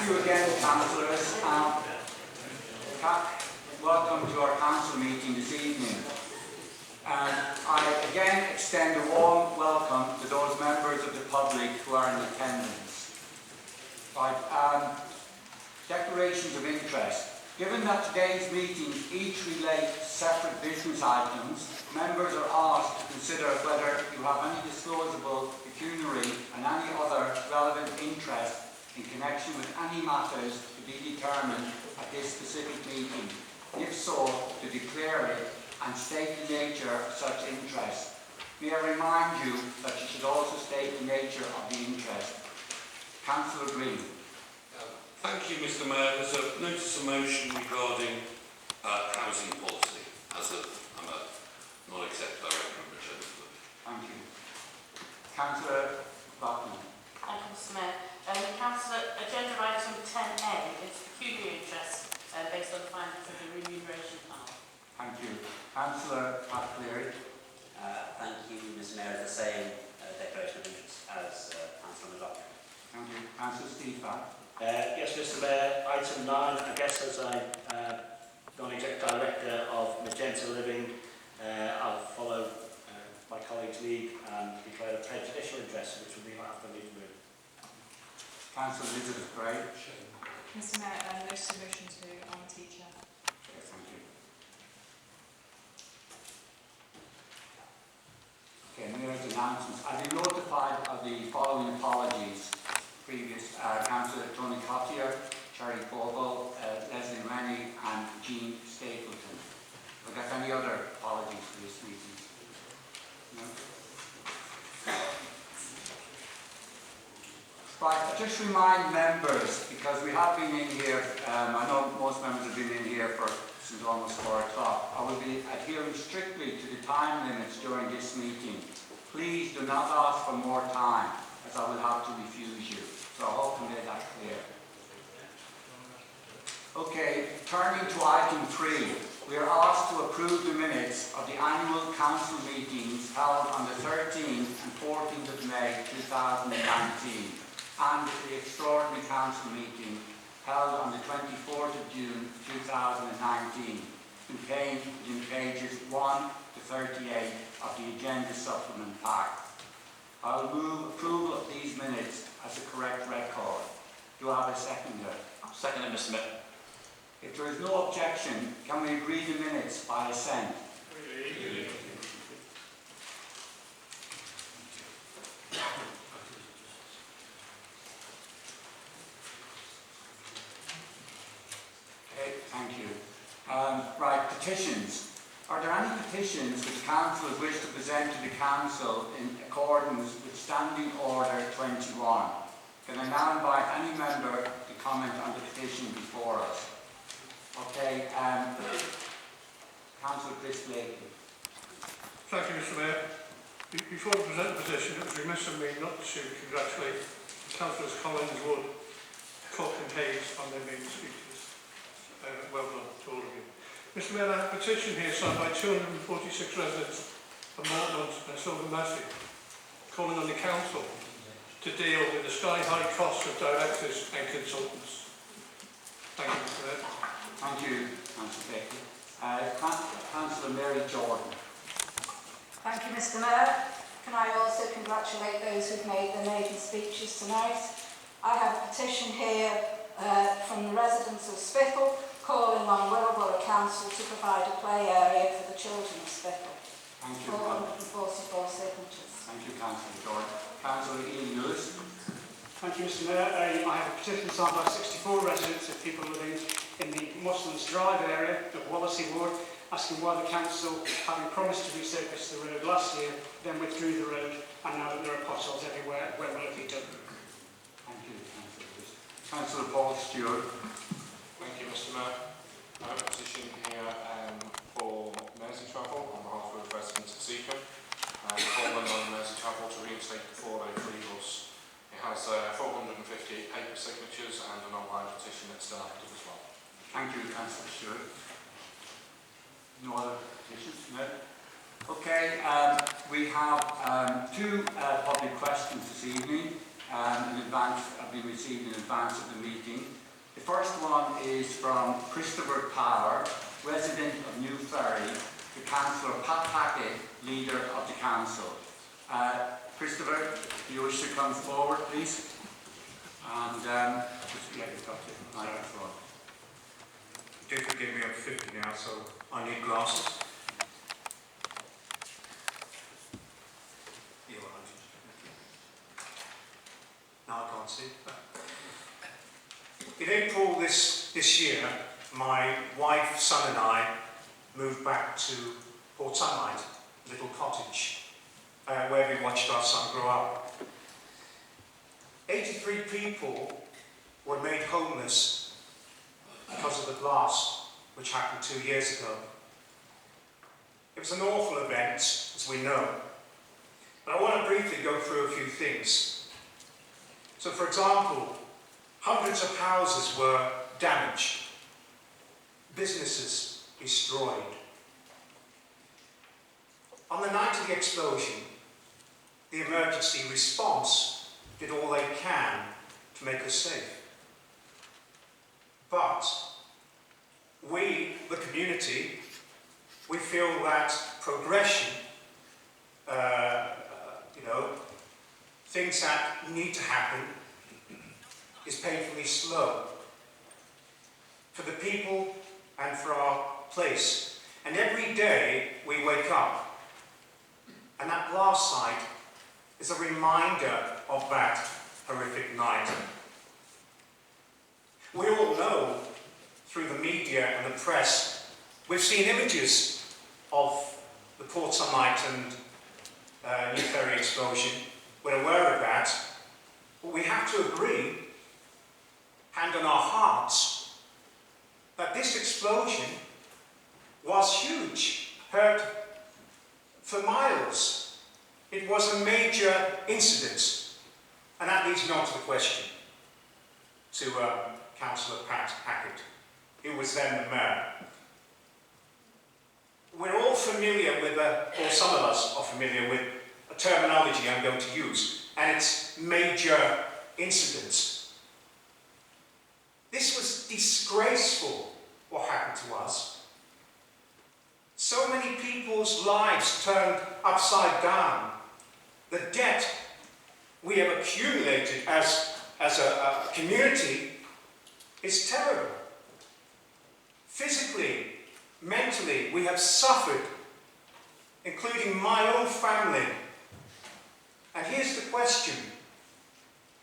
Thank you again, councillors. Welcome to our council meeting this evening. I again extend a warm welcome to those members of the public who are in attendance. Right, declarations of interest. Given that today's meetings each relate to separate business items, members are asked to consider whether you have any disclosable, pecuniary and any other relevant interest in connection with any matters to be determined at this specific meeting. If so, to declare it and state the nature of such interest. May I remind you that you should also state the nature of the interest. Councillor Green. Thank you, Mr. Mayor. There's a notice of motion regarding housing policy as I'm a non-exec director of Petitions. Thank you. Councillor Blackman. Thank you, Mr. Mayor. Councillor, agenda item 10A is pecuniary interest based on the findings of the remuneration panel. Thank you. Councillor Cleary. Thank you, Mr. Mayor. The same declaration of interest as Councillor McLaughlin. Thank you. Councillor Stephen. Yes, Mr. Mayor. Item 9, I guess as I'm non-exec director of Magenta Living, I'll follow my colleague's lead and declare a prejudicial interest, which will be after me to move. Councillor Elizabeth Gray. Mr. Mayor, no submission to teacher. Yes, thank you. Okay, Mayor's announcements. I've been notified of the following apologies. Previous Councillor Tony Cottier, Cherry Coble, Leslie Rennie and Jean Stapleton. Have I got any other apologies for this meeting? No? Right, I just remind members, because we have been in here, I know most members have been in here since almost 4 o'clock. I will be adhering strictly to the time limits during this meeting. Please do not ask for more time, as I will have to refuse you. So I hope I made that clear. Okay, turning to item 3. We are asked to approve the minutes of the annual council meetings held on the 13th and 14th of May 2019 and the extraordinary council meeting held on the 24th of June 2019, contained in pages 1 to 38 of the agenda supplement pack. I will move approval of these minutes as a correct record. Do I have a seconder? Second, Mr. Mayor. If there is no objection, can we agree the minutes by assent? Okay, thank you. Right, petitions. Are there any petitions which councillors wish to present to the council in accordance with Standing Order 21? Can I now invite any member to comment on the petition before us? Okay, Councillor Chris Blakey. Thank you, Mr. Mayor. Before I present the petition, it was remiss of me not to congratulate Councillors Collins, Wood, Cook and Hayes on their main speeches. Well done to all of you. Mr. Mayor, I have a petition here signed by 246 residents of Mortland and Silvermassey, calling on the council to deal with the sky-high costs of directors and consultants. Thank you, Mr. Mayor. Thank you, Councillor Blakey. Councillor Mary Jordan. Thank you, Mr. Mayor. Can I also congratulate those who've made their maiden speeches tonight? I have a petition here from the residents of Spital calling on Wirral Council to provide a play area for the children of Spital. Thank you. 444 signatures. Thank you, Councillor Jordan. Councillor Ian Lewis. Thank you, Mr. Mayor. I have a petition signed by 64 residents of people living in the Muslims Drive area of Wallasey Ward, asking why the council, having promised to resurface the road last year, then withdrew the road, and now that there are potholes everywhere, when will it be done? Thank you, Councillor Lewis. Councillor Paul Stewart. Thank you, Mr. Mayor. I have a petition here for Mersey Travel on behalf of residents of Seacombe, calling on Mersey Travel to reinstate the 403 bus. It has 458 paper signatures and an online petition that's still active as well. Thank you, Councillor Stewart. No other petitions? No? Okay, we have two public questions this evening. have been received in advance of the meeting. The first one is from Christopher Power, resident of New Ferry, to Councillor Pat Hackett, leader of the council. Christopher, if you wish to come forward, please. And just get it up to the microphone. Do forgive me, I'm 50 now, so I need glasses. Here, now I can't see. In April this year, my wife, son and I moved back to Port Sunlight, a little cottage, where we watched our son grow up. 83 people were made homeless because of the blast which happened 2 years ago. It was an awful event, as we know, but I want to briefly go through a few things. So, for example, hundreds of houses were damaged, businesses destroyed. On the night of the explosion, the emergency response did all they can to make us safe. But we, the community, we feel that progression, things that need to happen, is painfully slow for the people and for our place. And every day we wake up, and that blast site is a reminder of that horrific night. We all know through the media and the press, we've seen images of the Port Sunlight and New Ferry explosion. We're aware of that, but we have to agree, hand on our hearts, that this explosion was huge, heard for miles. It was a major incident, and that leads me on to the question to Councillor Pat Hackett, who was then the mayor. We're all familiar with, or some of us are familiar with, a terminology I'm going to use, and it's major incidents. This was disgraceful, what happened to us. So many people's lives turned upside down. The debt we have accumulated as a community is terrible. Physically, mentally, we have suffered, including my own family. And here's the question.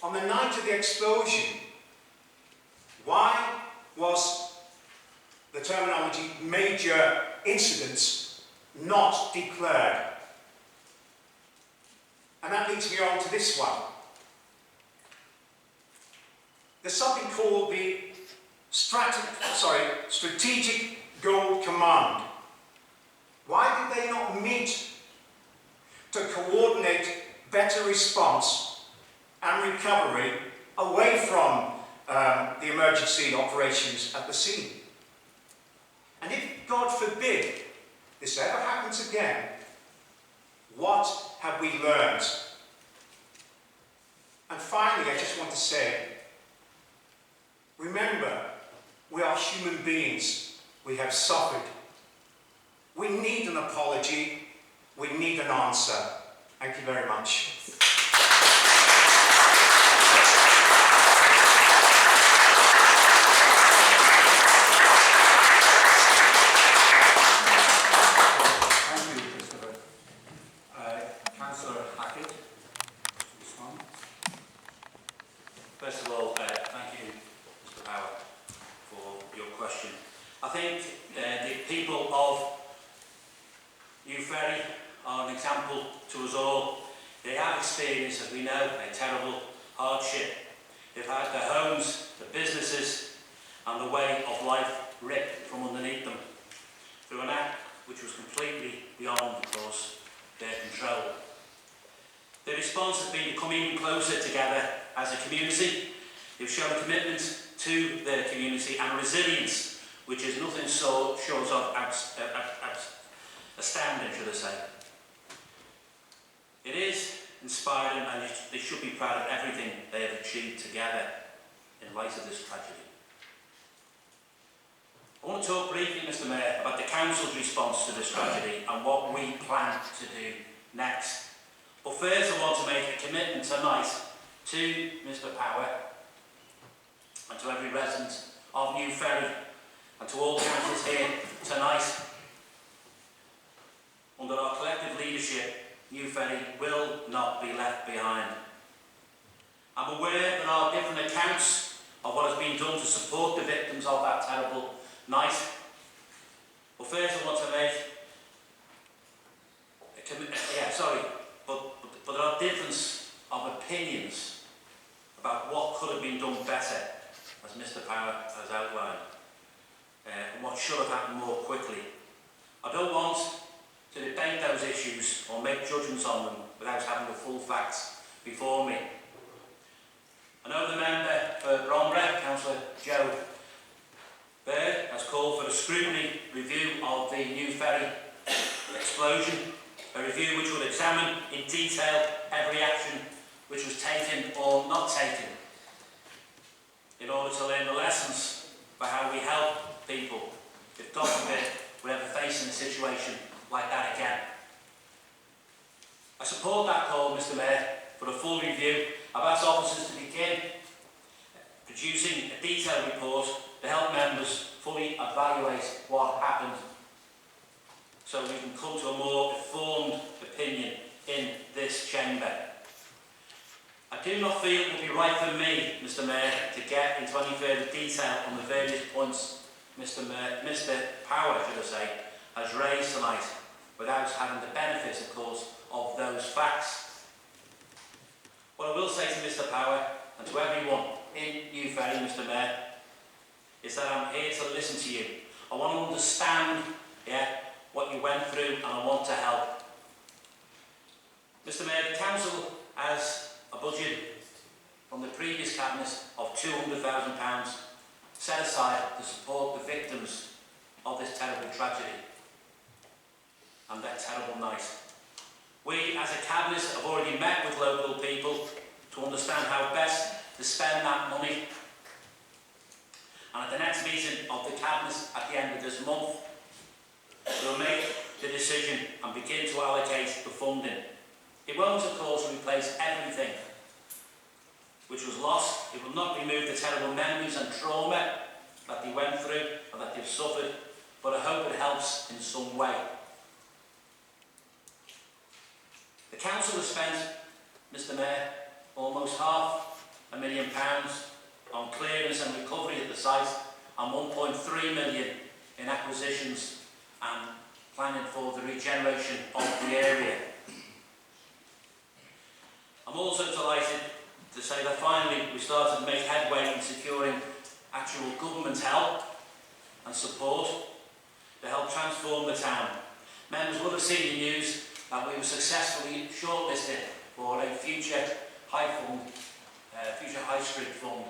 On the night of the explosion, why was the terminology major incidents not declared? And that leads me on to this one. There's something called the Strategic Gold Command. Why did they not meet to coordinate better response and recovery away from the emergency operations at the scene? And if, God forbid, this ever happens again, what have we learned? And finally, I just want to say, remember, we are human beings. We have suffered. We need an apology. We need an answer. Thank you very much. Thank you, Christopher. Councillor Hackett, respond. First of all, thank you, Mr. Power, for your question. I think the people of New Ferry are an example to us all. They have experienced, as we know, a terrible hardship. They've had their homes, their businesses, and the way of life ripped from underneath them through an act which was completely beyond, of course, their control. Their response has been to come even closer together as a community. They've shown commitment to their community and resilience, which is nothing short of astounding, should I say. It is inspired them, and they should be proud of everything they have achieved together in light of this tragedy. I want to talk briefly, Mr. Mayor, about the Council's response to this tragedy and what we plan to do next. But first I want to make a commitment tonight to Mr. Power and to every resident of New Ferry and to all councillors here tonight. Under our collective leadership, New Ferry will not be left behind. I'm aware there are different accounts of what has been done to support the victims of that terrible night. But first I want to make a commitment, but there are differences of opinions about what could have been done better, as Mr. Power has outlined, and what should have happened more quickly. I don't want to debate those issues or make judgments on them without having the full facts before me. I know the member for Bromley, Councillor Joe Bird, has called for a scrutiny review of the New Ferry explosion, a review which will examine in detail every action which was taken or not taken, in order to learn the lessons for how we help people if, God forbid, we're ever facing a situation like that again. I support that call, Mr. Mayor, for a full review. I've asked officers to begin producing a detailed report to help members fully evaluate what happened, so we can come to a more informed opinion in this chamber. I do not feel it would be right for me, Mr. Mayor, to get into any further detail on the various points Mr. Power, should I say, has raised tonight, without having the benefit, of course, of those facts. What I will say to Mr. Power and to everyone in New Ferry, Mr. Mayor, is that I'm here to listen to you. I want to understand what you went through, and I want to help. Mr. Mayor, the Council has a budget from the previous Cabinet of £200,000 set aside to support the victims of this terrible tragedy and that terrible night. We, as a Cabinet, have already met with local people to understand how best to spend that money. And at the next meeting of the Cabinet at the end of this month, we'll make the decision and begin to allocate the funding. It won't, of course, replace everything which was lost. It will not remove the terrible memories and trauma that they went through or that they've suffered, but I hope it helps in some way. The Council has spent, Mr. Mayor, almost £500,000 on clearance and recovery at the site and £1.3 million in acquisitions and planning for the regeneration of the area. I'm also delighted to say that finally we started to make headway in securing actual government help and support to help transform the town. Members will have seen the news that we were successfully shortlisted for a future high street fund,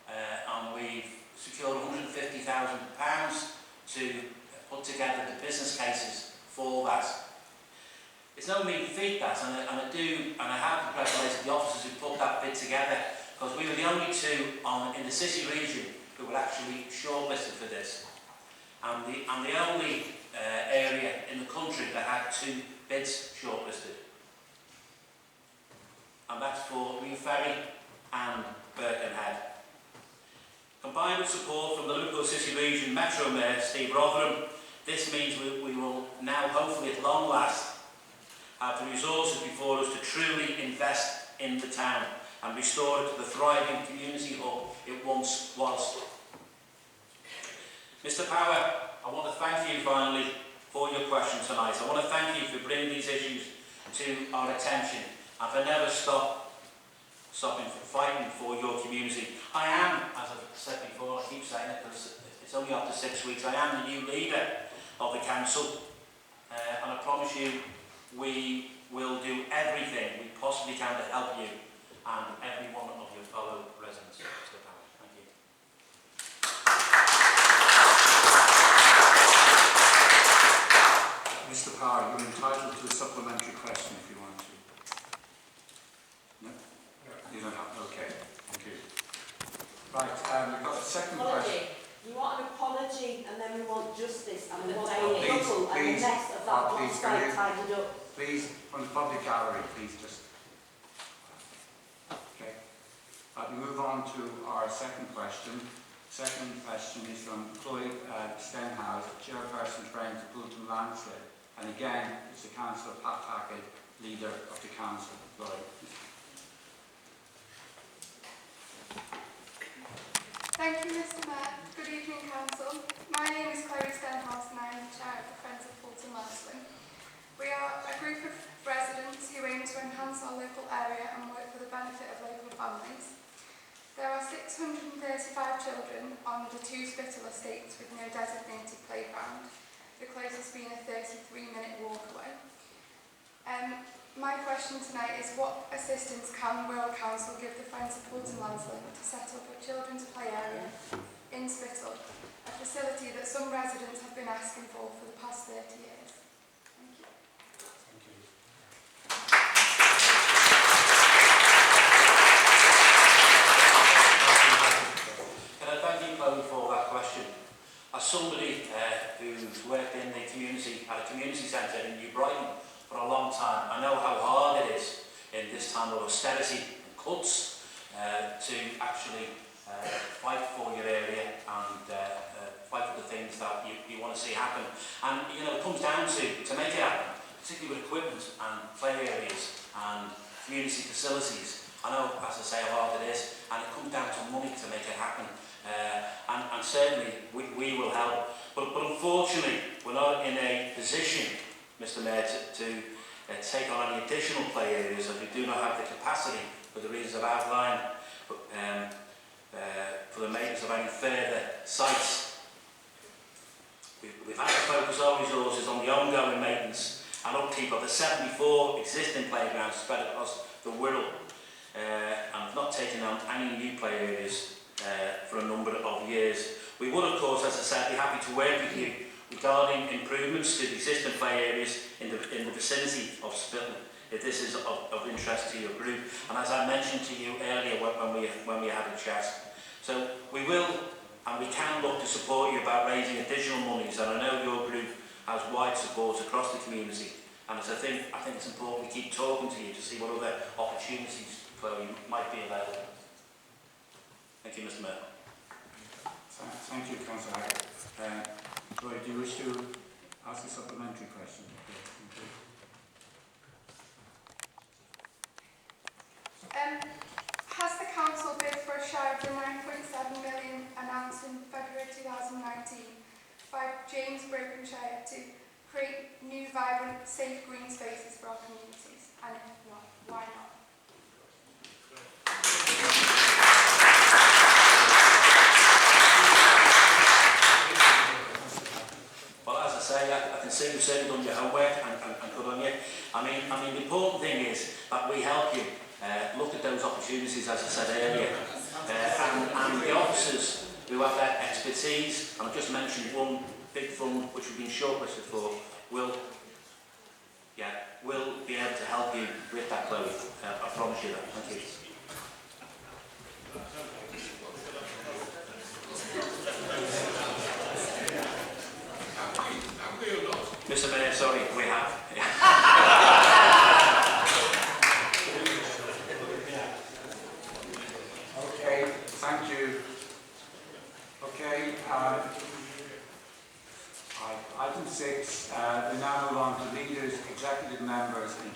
and we've secured £150,000 to put together the business cases for that. It's no mean feat, that, and I have congratulated the officers who put that bid together, because we were the only two in the city region who were actually shortlisted for this, and the only area in the country that had 2 bids shortlisted, and that's for New Ferry and Birkenhead. Combined with support from the Liverpool City Region Metro Mayor Steve Rotherham, this means we will now, hopefully at long last, have the resources before us to truly invest in the town and restore it to the thriving community hub it once was. Mr. Power, I want to thank you finally for your question tonight. I want to thank you for bringing these issues to our attention and for never stopping from fighting for your community. I am, as I've said before, I keep saying it because it's only after 6 weeks, I am the new leader of the council, and I promise you we will do everything we possibly can to help you and every one of your fellow residents. Mr. Power, thank you. Mr. Power, you're entitled to a supplementary question if you want to. You don't have, okay, thank you. Right, we've got a second question. You want an apology and then we want justice and we want a Please, trouble and the please, mess of that one please, side tidied up. Please, from the public gallery, please just. Okay. We move on to our second question. Second question is from Chloe Stenhouse, Chairperson Friends of Poulton Landslip. And again, it's the Councillor Pat Hackett, Leader of the Council. Chloe. Thank you, Mr. Mayor. Good evening, Council. My name is Chloe Stenhouse and I am the Chair of the Friends of Poulton Landslip. We are a group of residents who aim to enhance our local area and work for the benefit of local families. There are 635 children on the 2 Spittal estates with no designated playground, the closest being a 33-minute walk away. My question tonight is what assistance can Wirral Council give the Friends of Poulton Landslip to set up a children's play area in Spittal, a facility that some residents have been asking for the past 30 years? Thank you. Thank you, Chloe, for that question. As somebody who's worked in the community, at a community centre in New Brighton for a long time, I know how hard it is in this time of austerity and cuts to actually fight for your area and fight for the things that you want to see happen. And, you know, it comes down to make it happen, particularly with equipment and play areas and community facilities. I know, as I say, how hard it is, and it comes down to money to make it happen. And certainly we will help. But unfortunately, we're not in a position, Mr. Mayor, to take on any additional play areas, as we do not have the capacity, for the reasons I've outlined, for the maintenance of any further sites. We've had to focus our resources on the ongoing maintenance and upkeep of the 74 existing playgrounds spread across the Wirral, and not taking on any new play areas for a number of years. We would, of course, as I said, be happy to work with you regarding improvements to the existing play areas in the vicinity of Spittal, if this is of interest to your group. And as I mentioned to you earlier when we had a chat, so we will and we can look to support you about raising additional monies, and I know your group has wide support across the community. And as I think it's important we keep talking to you to see what other opportunities, Chloe, might be available. Thank you, Mr. Mayor. Thank you, Councillor Hackett. Chloe, do you wish to ask a supplementary question? Has the Council bid for a share of the 9.7 million announced in February 2019 by James Brokenshire to create new, vibrant, safe green spaces for our communities? And if not, why not? I can see you've certainly done your homework and good on you. I mean, the important thing is that we help you look at those opportunities, as I said earlier, and the officers who have that expertise, and I've just mentioned one big fund which we've been shortlisted for, will be able to help you with that, Chloe. I promise you that. Thank you. Mr. Mayor, sorry, we have. Okay, thank you. Okay, item 6, we now move on to leaders, executive members and